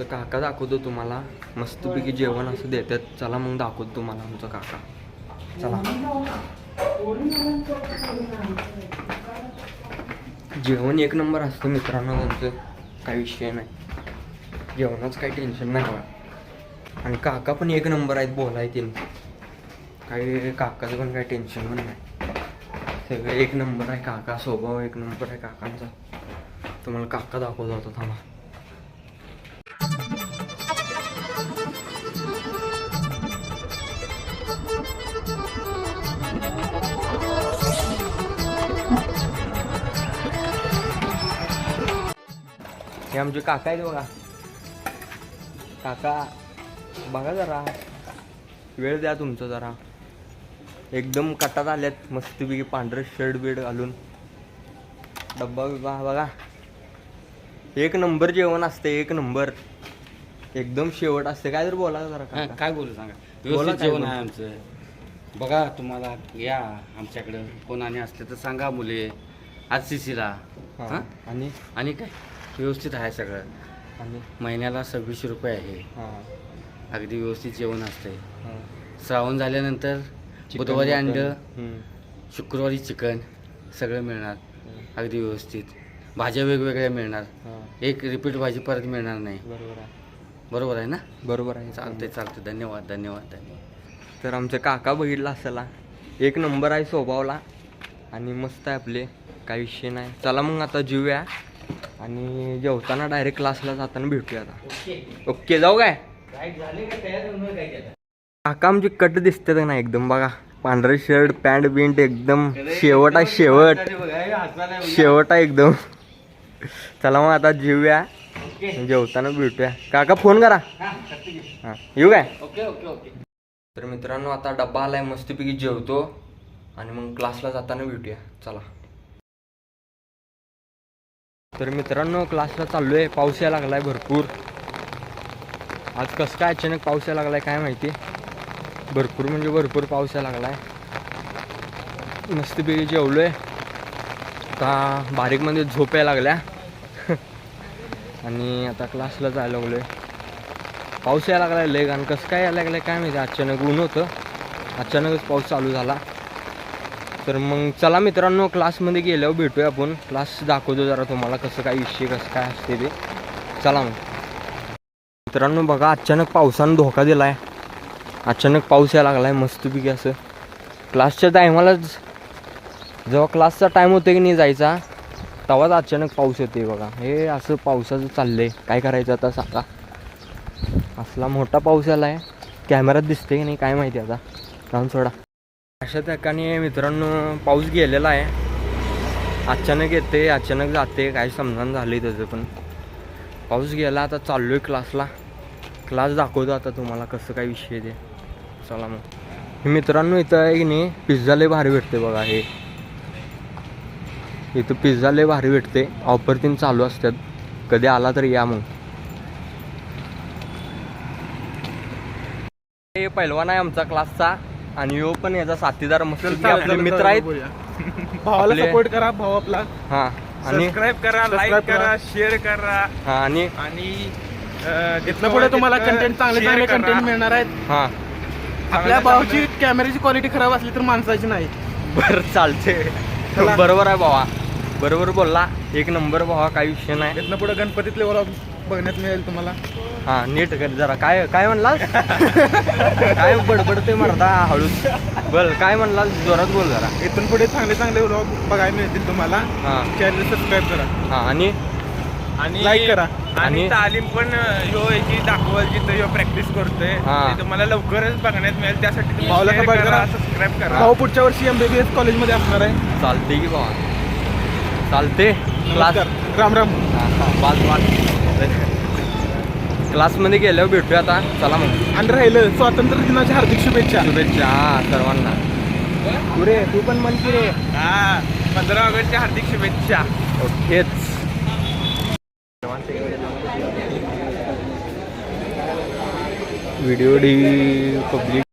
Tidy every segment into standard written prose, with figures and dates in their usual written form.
आमचं काका दाखवतो तुम्हाला, मस्तपैकी जेवण असं देतात. चला मग दाखवतो तुम्हाला आमचं काका. चला. जेवण एक नंबर असतं मित्रांनो त्यांचं, काही विषय नाही. जेवणाचं काही टेन्शन नाही बघा. आणि काका पण एक नंबर आहेत बोलायचे, काही काकाचं पण काही टेन्शन पण नाही. सगळं एक नंबर आहे. काका स्वभाव एक नंबर आहे काकांचा. तुम्हाला काका दाखवतो होता. थांबा. हे आमचे काका आहेत बघा. काका बघा जरा, वेळ द्या तुमचं जरा. एकदम कटात आल्यात मस्तपैकी, पांढरं शर्ट बीट घालून, डब्बा बिब्बा बघा. एक नंबर जेवण असते, एक नंबर. एकदम शेवट असते. काय तर बोला जरा काका. काय बोलू सांगा. व्यवस्थित जेवण आहे आमचं. बघा तुम्हाला या आमच्याकडं कोणाने असले तर सांगा मुले आज सीसीला. आणि आणि काय व्यवस्थित आहे सगळं. आणि महिन्याला 2600 रुपये आहे. हां अगदी व्यवस्थित जेवण असते. हां. श्रावण झाल्यानंतर बुधवारी अंडं, शुक्रवारी चिकन सगळं मिळणार अगदी व्यवस्थित. भाज्या वेगवेगळ्या मिळणार. एक रिपीट भाजी परत मिळणार नाही. बरोबर आहे. बरोबर आहे ना. बरोबर आहे. चालते चालते. धन्यवाद धन्यवाद धन्यवाद. तर आमचे काका बघितला असेला, एक नंबर आहे स्वभावला आणि मस्त आहे आपले, काही विषय नाही. चला मग आता जेऊया आणि जेवताना डायरेक्ट क्लासला जाताना भेटूया आता. ओके जाऊ काय. काका आमची कट दिसते का नाही एकदम बघा. पांढरे शर्ट पॅन्ट बिंट एकदम शेवट आहे. शेवट आहे एकदम. चला मग आता जेऊया, जेवताना भेटूया. काका फोन करा. हां येऊ काय. Okay okay okay. तर मित्रांनो आता डब्बा आलाय, मस्तपैकी जेवतो आणि मग क्लासला जाताना भेटूया. चला. तर मित्रांनो क्लासला चाललोय. पाऊस यायला लागलाय भरपूर. आज कसं काय अचानक पाऊस यायला लागलाय काय माहिती. भरपूर म्हणजे भरपूर पाऊस यायला लागलाय. मस्तपैकी जेवलोय आता. बारीकमध्ये झोप यायला लागल्या आणि आता क्लासला जायला लागलोय. पाऊस यायला लागलाय लय. आणि कसं काय यायला लागलाय काय माहिती. अचानक ऊन होतं, अचानकच पाऊस चालू झाला. तर मग चला मित्रांनो क्लासमध्ये गेल्यावर भेटूया आपण. क्लास दाखवतो जरा तुम्हाला कसं काय विषय कसं काय असते ते. चला मग मित्रांनो बघा, अचानक पावसानं धोका दिला आहे. अचानक पाऊस यायला लागला आहे मस्तपैकी असं. क्लासच्या टायमालाच जेव्हा क्लासचा टाईम होतो की नाही जायचा, तेव्हाच अचानक पाऊस येते बघा. हे असं पावसाचं चाललं आहे. काय करायचं आता सांगा. असला मोठा पाऊस आला आहे. कॅमेऱ्यात दिसते की नाही काय माहिती. आता राहून सोडा. अशा ठिकाणी मित्रांनो पाऊस गेलेला आहे. अचानक येते अचानक जाते, काय समजून झालं आहे त्याचं. पण पाऊस गेला. आता चाललो आहे क्लासला. क्लास दाखवतो आता तुम्हाला कसं काय विषय ते. चला मग. हे मित्रांनो इथं आहे की नाही पिझ्झा लय भारी भेटते बघा. हे इथं पिझ्झा लय भारी भेटते. ऑफर तीन चालू असतात. कधी आला तर या मग. हे पहिलवान आहे आमचा क्लासचा आणि यो पण याचा साथीदार मस्त आपले मित्र आहेत. भावाला सपोर्ट करा. भाऊ आपला. हां आणि सबस्क्राईब करा, लाईक करा, शेअर करा. हां आणि तिथनं पुढे तुम्हाला कंटेंट चांगले कंटेंट मिळणार आहेत. हां आपल्या भावाची कॅमेऱ्याची क्वालिटी खराब असली तर माणसाची नाही. बरं चालते. बरोबर आहे भावा, बरोबर बोलला. एक नंबर भावा, काही विषय नाही. तिथनं पुढे गणपतीतले व्लॉग बघण्यात मिळेल तुम्हाला. हां नीट कर जरा. काय काय म्हणला. काय बडबडते मर्दा हळूच बोल. काय म्हणला जोरात बोल जरा. इथून पुढे चांगले व्लॉग बघायला मिळतील तुम्हाला. हां चॅनल सबस्क्राईब करा. हां आणि लाईक करा. आणि तालीम पण याची दाखवल जिथं यो प्रॅक्टिस करतोय. हां. तुम्हाला लवकरच बघण्यात मिळेल. त्यासाठी भाऊला सपोर्ट करा, सबस्क्राईब करा. भाऊ पुढच्या वर्षी MBBS कॉलेजमध्ये असणार आहे. चालते की भावा. चालते. क्लास राम राम. क्लासमध्ये गेल्यावर भेटूया आता. चला मग. आणि राहिलं स्वातंत्र्य दिनाच्या हार्दिक शुभेच्छा. शुभेच्छा सर्वांना. पुरे तू पण म्हण की रे. 15 ऑगस्टच्या हार्दिक शुभेच्छा. ओकेच. Video the public.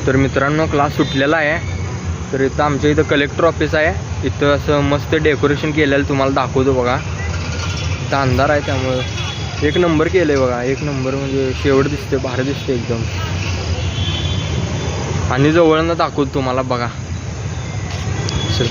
तर मित्रांनो क्लास सुटलेला आहे तर इथं आमच्या इथं कलेक्टर ऑफिस आहे. इथं असं मस्त डेकोरेशन केलेलं तुम्हाला दाखवतो बघा. इथं अंधार आहे त्यामुळं एक नंबर केलं आहे बघा. एक नंबर म्हणजे शेवट दिसते, भारी दिसते एकदम. आणि जवळनं दाखवतो तुम्हाला बघा. चल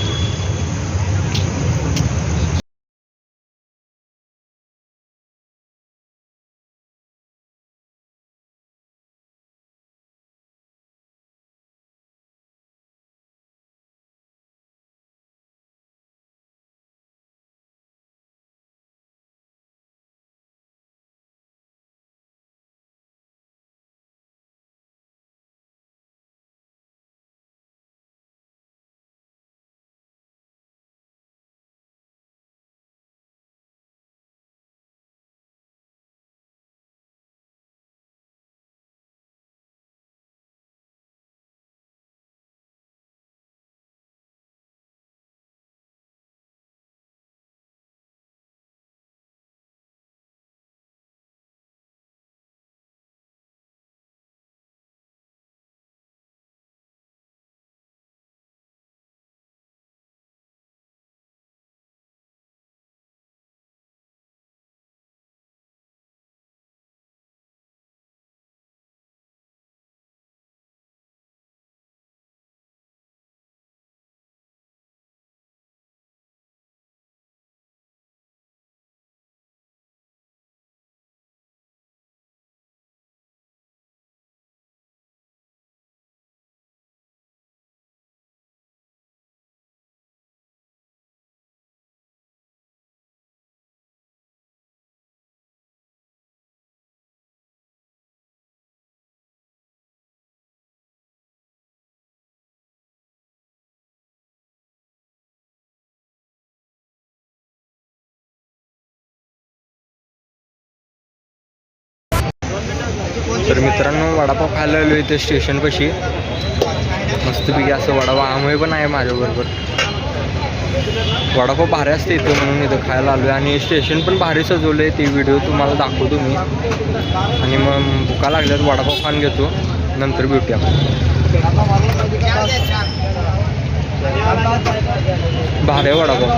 तर मित्रांनो वडापाव खायला आलो इथे स्टेशनपाशी. मस्तपैकी असं वडापाव आमही पण आहे माझ्याबरोबर. वडापाव भारी असते इथं म्हणून इथं खायला आलो आहे. आणि स्टेशन पण भारी सजवलं आहे. ते व्हिडिओ तुम्हाला दाखवतो मी. आणि मग भुका लागल्यात वडापाव खाऊन घेतो, नंतर भेटूया. भारी आहे वडापाव.